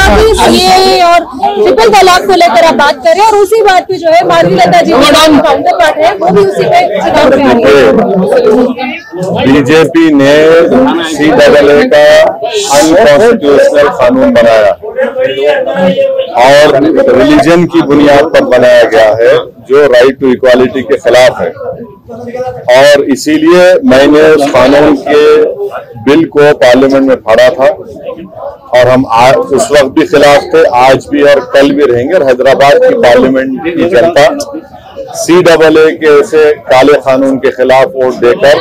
यहाँ पे सीएए और ट्रिपल तलाक को लेकर आप बात कर रहे हैं और उसी बात पे जो है माधवी लता जी काउंटर पार्ट है वो भी उसी पे चुनाव में आ रही है। बीजेपी ने CAA का अनकॉन्स्टिट्यूशनल कानून बनाया और रिलीजन की बुनियाद पर बनाया गया है जो राइट टू इक्वालिटी के खिलाफ है और इसीलिए मैंने उस कानून के बिल को पार्लियामेंट में फाड़ा था और हम उस वक्त भी खिलाफ थे, आज भी और कल भी रहेंगे। और हैदराबाद की पार्लियामेंट की जनता CAA के ऐसे काले कानून के खिलाफ वोट देकर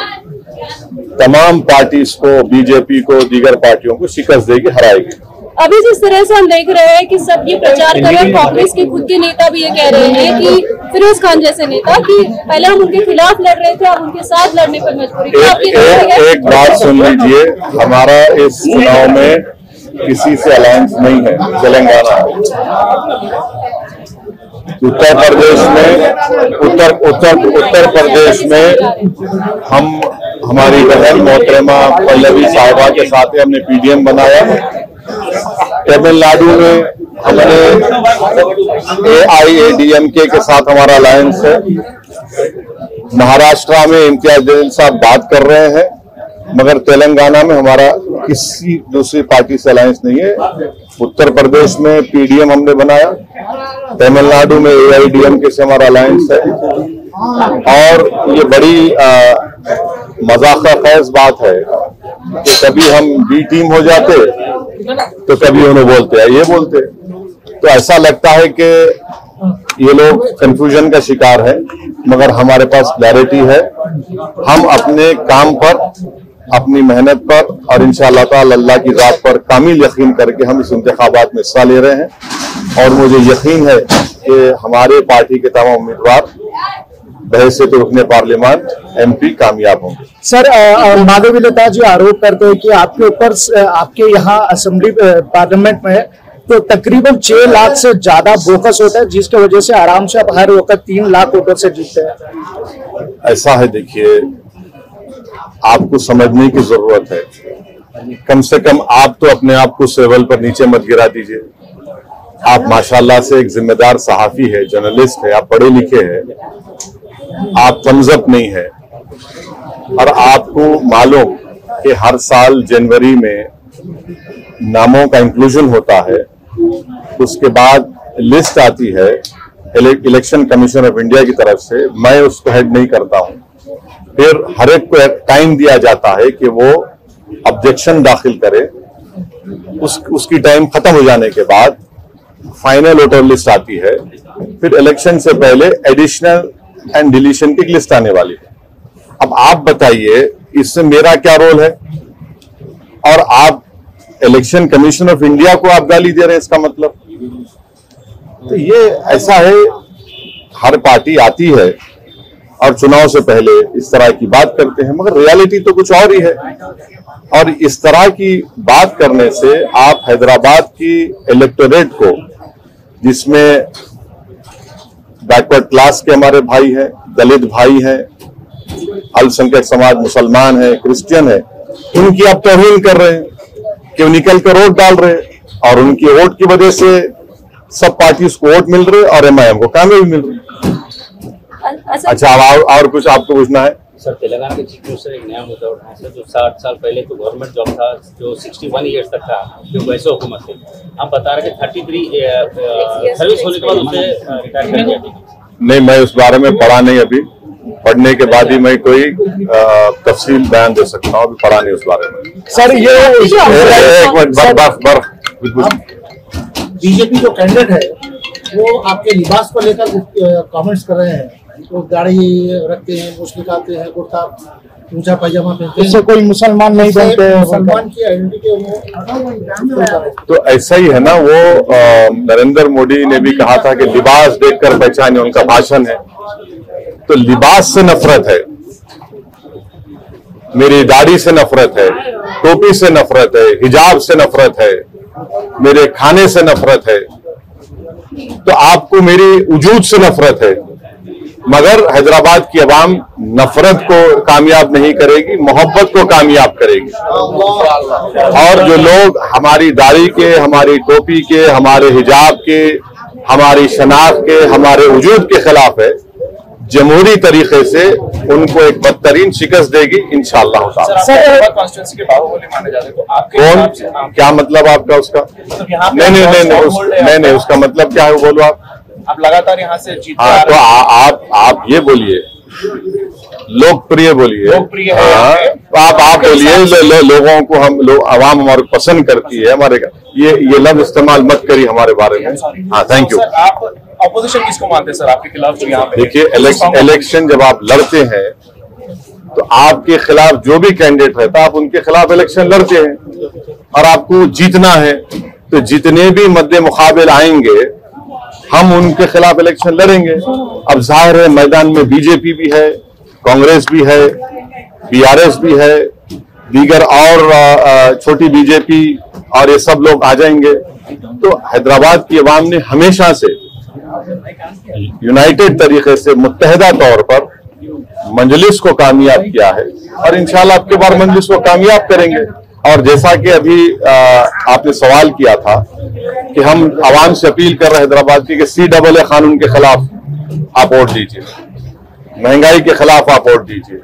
तमाम पार्टीज को, बीजेपी को, दीगर पार्टियों को शिकस्त देगी, हराएगी। अभी जिस तरह से हम देख रहे हैं कि सब ये प्रचार कर रहे हैं, कांग्रेस के खुद के नेता भी ये कह रहे हैं कि फिरोज खान जैसे नेता कि पहले हम उनके खिलाफ लड़ रहे थे, अब उनके साथ लड़ने पर मजबूरी। एक बात सुन लीजिए, हमारा इस चुनाव में किसी से अलायंस नहीं है। तेलंगाना, उत्तर प्रदेश में हम हमारी बहन मोहतरमा पल्लवी साहिबा के साथ हमने PDM बनाया। तमिलनाडु में हमने AIADMK के साथ हमारा अलायंस है। महाराष्ट्र में इम्तियाज जलील साहब बात कर रहे हैं, मगर तेलंगाना में हमारा किसी दूसरी पार्टी से अलायंस नहीं है। उत्तर प्रदेश में PDM हमने बनाया, तमिलनाडु में AIADMK से हमारा अलायंस है और ये बड़ी मजाक खेज बात है कि कभी हम B टीम हो जाते तो कभी उन्हें बोलते हैं, ये बोलते। तो ऐसा लगता है कि ये लोग कंफ्यूजन का शिकार है, मगर हमारे पास क्लैरिटी है। हम अपने काम पर, अपनी मेहनत पर और इंशाअल्लाह ताला अल्लाह की रात पर कामिल यकीन करके हम इस इंतखाबात में हिस्सा ले रहे हैं और मुझे यकीन है कि हमारे पार्टी के तमाम उम्मीदवार बहस तो रुकने पार्लियामान MP कामयाब होंगे। सर, माधवी लता जी आरोप करते हैं कि आपके ऊपर, आपके यहाँ असेंबली पार्लियामेंट में तो तकरीबन 6 लाख से ज्यादा बोकस होता है, जिसकी वजह से आराम से आप हर वक्त 3 लाख वोटों से जीतते हैं। ऐसा है, देखिए, आपको समझने की जरूरत है। कम से कम आप तो अपने आप को उस लेवल पर नीचे मत गिरा दीजिए। आप माशाल्लाह से एक जिम्मेदार सहाफी है, जर्नलिस्ट है, आप पढ़े लिखे हैं, आप कमजब नहीं है और आपको मालूम कि हर साल जनवरी में नामों का इंक्लूजन होता है, उसके बाद लिस्ट आती है इलेक्शन कमीशन ऑफ इंडिया की तरफ से, मैं उसको हेड नहीं करता हूं। फिर हर एक को टाइम दिया जाता है कि वो ऑब्जेक्शन दाखिल करे, उसकी टाइम खत्म हो जाने के बाद फाइनल वोटर लिस्ट आती है। फिर इलेक्शन से पहले एडिशनल एंड डिलीशन की लिस्ट आने वाली है। अब आप बताइए इससे मेरा क्या रोल है? और आप इलेक्शन कमीशन ऑफ इंडिया को आप गाली दे रहे हैं, इसका मतलब? तो ये ऐसा है, हर पार्टी आती है और चुनाव से पहले इस तरह की बात करते हैं, मगर रियलिटी तो कुछ और ही है। और इस तरह की बात करने से आप हैदराबाद की इलेक्टोरेट को, जिसमें बैकवर्ड क्लास के हमारे भाई हैं, दलित भाई हैं, अल्पसंख्यक समाज, मुसलमान है, क्रिश्चियन है, उनकी आप तौहीन कर रहे हैं कि वो निकल कर वोट डाल रहे हैं और उनकी वोट की वजह से सब पार्टी को वोट मिल रहे और MIM को कामयाबी मिल रही। अच्छा, और कुछ आपको पूछना है? सर, तेलंगाना के चीफ मिनिस्टर एक नया मुद्दा उठाए सर, जो 60 साल पहले तो गवर्नमेंट जॉब था, जो 61 ईयर्स तक था, जो वैसे हुकूमत थी। आप बता रहे कि 33 सर्विस होने के बाद उसे रिटायर कर दिया था। नहीं, मैं उस बारे में पढ़ा नहीं, अभी पढ़ने के बाद ही मैं कोई तफसील बयान दे सकता हूँ, अभी पढ़ा नहीं उस बारे में। सर, ये बीजेपी जो कैंडिडेट है वो आपके लिबास को लेकर कमेंट्स कर रहे हैं, वो दाढ़ी रखते हैं, मुछ निकालते हैं, कुर्ता ऊंचा पैजामा पहनते हैं, इससे कोई मुसलमान नहीं बनते, मुसलमान की आइडेंटिटी। तो ऐसा ही है ना, वो नरेंद्र मोदी ने भी कहा था कि लिबास देखकर पहचाने, उनका भाषण है। तो लिबास से नफरत है, मेरी दाढ़ी से नफरत है, टोपी से नफरत है, हिजाब से नफरत है, मेरे खाने से नफरत है, तो आपको मेरी वजूद से नफरत है। मगर हैदराबाद की अवाम नफरत को कामयाब नहीं करेगी, मोहब्बत को कामयाब करेगी। और जो लोग हमारी दाढ़ी के, हमारी टोपी के, हमारे हिजाब के, हमारी शनाख्त के, हमारे वजूद के खिलाफ है, जमहूरी तरीके से उनको एक बदतरीन शिकस्त देगी इंशाअल्लाह। कॉन्स्टिट्यूंसी के बाहुबली माने जाते तो आपके कौन, क्या मतलब आपका उसका? नहीं, उसका मतलब क्या है वो बोलो आप लगातार यहाँ से जीत। हाँ, तो आप ये बोलिए, लोकप्रिय बोलिए, लोकप्रिय है। आप बोलिए, लोगों को हम लोग आवाम हमारे पसंद करती है, हमारे ये लफ्ज इस्तेमाल मत करिए हमारे बारे में। हाँ, थैंक यू। आप अपोजिशन किसको मानते हैं सर आपके खिलाफ जो यहाँ पे? देखिए, इलेक्शन जब आप लड़ते हैं तो आपके खिलाफ जो भी कैंडिडेट रहता है आप उनके खिलाफ इलेक्शन लड़ते हैं और आपको जीतना है। तो जितने भी मद्दे मुकाबिल आएंगे हम उनके खिलाफ इलेक्शन लड़ेंगे। अब जाहिर है मैदान में बीजेपी भी है, कांग्रेस भी है, बीआरएस भी है, दीगर और छोटी बीजेपी और ये सब लोग आ जाएंगे। तो हैदराबाद की अवाम ने हमेशा से यूनाइटेड तरीके से मुत्तहिदा तौर पर मजलिस को कामयाब किया है और इंशाल्लाह अब की बार मजलिस को कामयाब करेंगे। और जैसा कि अभी आपने सवाल किया था कि हम आवाम से अपील कर रहे हैं हैदराबाद की कि CAA कानून के खिलाफ आप वोट दीजिए, महंगाई के खिलाफ आप वोट दीजिए,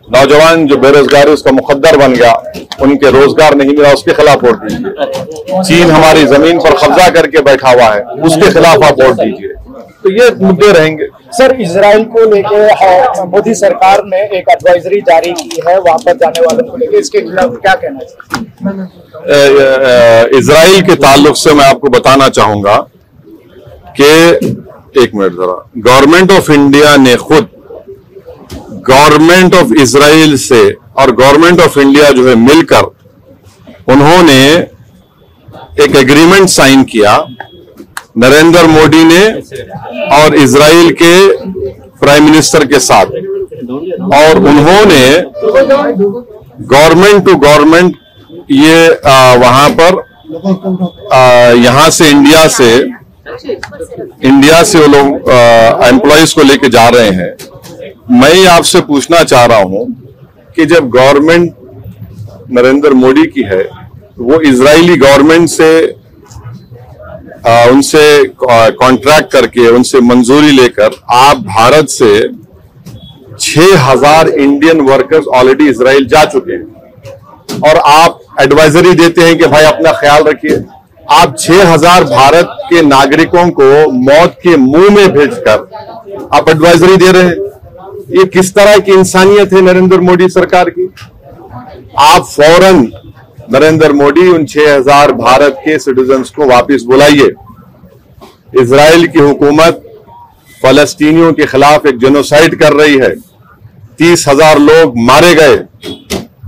नौजवान जो बेरोजगारी उसका मुकद्दर बन गया, उनके रोजगार नहीं मिला, उसके खिलाफ वोट दीजिए। चीन हमारी जमीन पर कब्जा करके बैठा हुआ है, उसके खिलाफ आप वोट दीजिए। तो ये मुद्दे रहेंगे। सर, इजराइल को लेके मोदी सरकार ने एक एडवाइजरी जारी की है वापस जाने वालों को लेके, इसके खिलाफ क्या कहना है? इजराइल के ताल्लुक से मैं आपको बताना चाहूंगा कि एक मिनट जरा, गवर्नमेंट ऑफ इंडिया ने खुद गवर्नमेंट ऑफ इजराइल से और गवर्नमेंट ऑफ इंडिया जो है मिलकर उन्होंने एक एग्रीमेंट साइन किया, नरेंद्र मोदी ने और इजराइल के प्राइम मिनिस्टर के साथ, और उन्होंने गवर्नमेंट टू गवर्नमेंट ये वहां पर यहां से इंडिया से वो लोग एम्प्लॉयज को लेके जा रहे हैं। मैं आपसे पूछना चाह रहा हूं कि जब गवर्नमेंट नरेंद्र मोदी की है वो इजरायली गवर्नमेंट से उनसे कॉन्ट्रैक्ट करके उनसे मंजूरी लेकर आप भारत से 6,000 इंडियन वर्कर्स ऑलरेडी इजराइल जा चुके हैं और आप एडवाइजरी देते हैं कि भाई अपना ख्याल रखिए। आप 6,000 भारत के नागरिकों को मौत के मुंह में भेजकर आप एडवाइजरी दे रहे हैं। ये किस तरह की इंसानियत है नरेंद्र मोदी सरकार की? आप फौरन नरेंद्र मोदी उन 6,000 भारत के सिटीजन्स को वापस बुलाइए। इजराइल की हुकूमत फलस्तीनियों के खिलाफ एक जेनोसाइड कर रही है। 30,000 लोग मारे गए।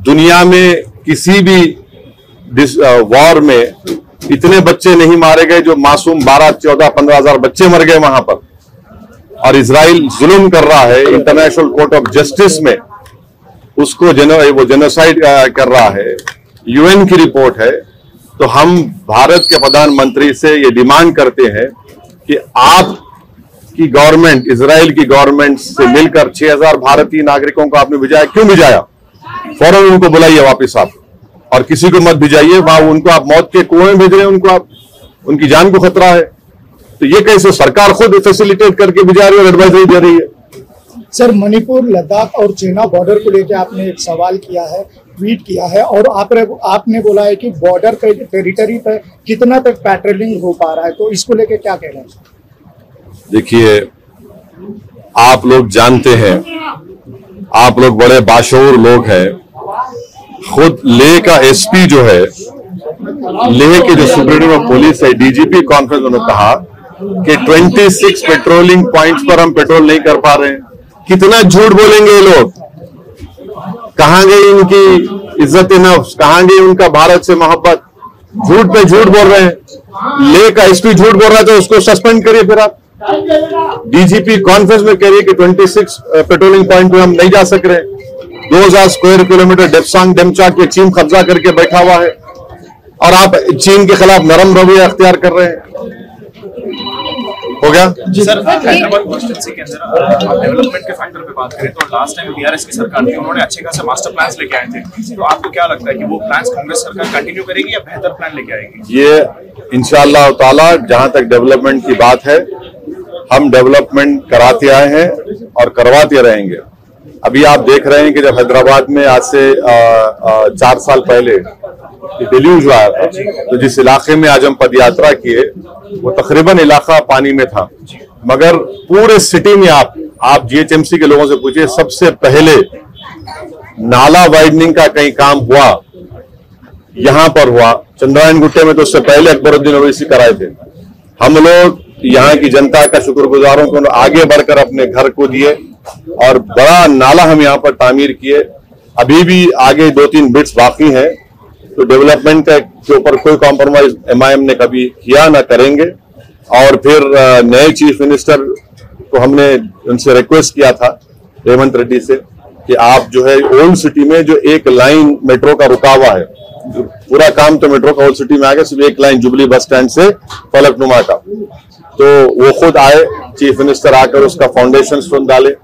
दुनिया में किसी भी वॉर में इतने बच्चे नहीं मारे गए जो मासूम 12, 14, 15,000 बच्चे मर गए वहां पर। और इजराइल जुल्म कर रहा है, इंटरनेशनल कोर्ट ऑफ जस्टिस में उसको वो जेनोसाइड कर रहा है। यूएन की रिपोर्ट है। तो हम भारत के प्रधानमंत्री से ये डिमांड करते हैं कि आप की गवर्नमेंट, इजराइल की गवर्नमेंट से मिलकर 6,000 भारतीय नागरिकों को आपने भिजाया, क्यों भिजाया? फौरन उनको बुलाइए वापिस आप, और किसी को मत भिजाइए वहां। उनको आप मौत के कुएं में भेज रहे हैं, उनको आप, उनकी जान को खतरा है। तो ये कैसे सरकार खुद फैसिलिटेट करके भिजा रही है और एडवाइजरी दे रही है? सर, मणिपुर, लद्दाख और सेना बॉर्डर को लेकर आपने एक सवाल किया है, ट्वीट किया है, और आपने बोला है कि बॉर्डर टेरिटरी पर कितना तक पेट्रोलिंग हो पा रहा है, तो इसको लेकर क्या कहना है? देखिए, आप लोग जानते हैं, आप लोग बड़े बाशऊर लोग हैं। खुद लेह का एसपी जो है, लेह के जो सुप्रीम ऑफ पुलिस है, डीजीपी कॉन्फ्रेंस में कहा कि 26 पेट्रोलिंग पॉइंट्स पर हम पेट्रोल नहीं कर पा रहे हैं। कितना झूठ बोलेंगे ये लोग? कहां गई इनकी इज्जत नफ्स? कहां गई उनका भारत से मोहब्बत? झूठ पे झूठ बोल रहे हैं। ले का एसपी झूठ बोल रहा है तो उसको सस्पेंड करिए। फिर आप डीजीपी कॉन्फ्रेंस में कह रही है कि 26 पेट्रोलिंग पॉइंट पे हम नहीं जा सक रहे। 2000 स्क्वायर किलोमीटर डेप्सांग डेमचा के चीन कब्जा करके बैठा हुआ है और आप चीन के खिलाफ नरम रवैया अख्तियार कर रहे हैं। हो गया। सर हैदराबाद कॉन्स्टिट्यूंसी के अंदर डेवलपमेंट के फैक्टर पे बात करें तो लास्ट टाइम बीआरएस की सरकार थी, उन्होंने अच्छे खासे मास्टर प्लान्स लेके आए थे। तो आपको क्या लगता है कि वो प्लान्स कांग्रेस सरकार कंटिन्यू करेगी या बेहतर प्लान लेके आएगी? ये इंशाअल्लाह ताला जहां तक डेवलपमेंट की बात है, हम डेवलपमेंट कराते आए हैं और करवाते रहेंगे। अभी आप देख रहे हैं कि जब हैदराबाद में आज से 4 साल पहले डिल्यूज आया था, तो जिस इलाके में आज हम पदयात्रा किए वो तकरीबन इलाका पानी में था, मगर पूरे सिटी में आप जीएचएमसी के लोगों से पूछिए, सबसे पहले नाला वाइडनिंग का कहीं काम हुआ यहां पर हुआ। चंद्रायन गुट्टे में तो उससे पहले अकबरुद्दीन ओवैसी कराए थे। हम लोग यहाँ की जनता का शुक्रगुजारों को आगे बढ़कर अपने घर को दिए और बड़ा नाला हम यहाँ पर तामीर किए। अभी भी आगे 2-3 बिट्स बाकी हैं, तो डेवलपमेंट के ऊपर कोई कॉम्प्रोमाइज एमआईएम ने कभी किया ना करेंगे। और फिर नए चीफ मिनिस्टर को हमने उनसे रिक्वेस्ट किया था, रेवंत रेड्डी से, कि आप जो है ओल्ड सिटी में जो एक लाइन मेट्रो का रुका हुआ है, पूरा काम तो मेट्रो का ओल्ड सिटी में आ गया, सिर्फ एक लाइन जुबली बस स्टैंड से फलकनुमा का, तो वो खुद आए, चीफ मिनिस्टर आकर उसका फाउंडेशन स्टोन डाले।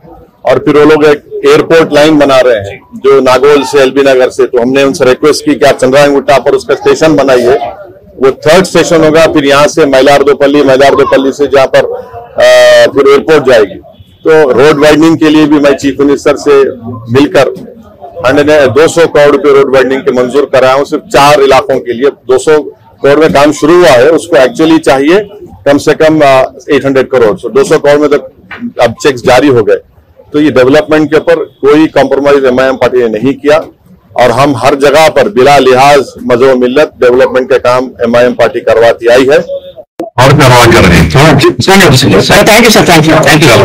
और फिर वो लोग एक एयरपोर्ट लाइन बना रहे हैं जो नागौल से एलबी नगर से, तो हमने उनसे रिक्वेस्ट की कि आप चंद्रायन गुट्टा पर उसका स्टेशन बनाइए, वो 3rd स्टेशन होगा, फिर यहाँ से मैलारदोपल्ली से जहाँ पर फिर एयरपोर्ट जाएगी। तो रोड वाइडनिंग के लिए भी मैं चीफ मिनिस्टर से मिलकर 200 करोड़ रुपए रोड वाइडनिंग के मंजूर कराया हूँ, सिर्फ 4 इलाकों के लिए। 200 करोड़ में काम शुरू हुआ है, उसको एक्चुअली चाहिए कम से कम 800 करोड़। 200 करोड़ में तो अब चेक्स जारी हो गए। तो ये डेवलपमेंट के ऊपर कोई कॉम्प्रोमाइज एमआईएम पार्टी ने नहीं किया और हम हर जगह पर बिला लिहाज मजहब मिल्लत डेवलपमेंट का काम एमआईएम पार्टी करवाती आई है और करवा कर रही है। Thank you sir, thank you.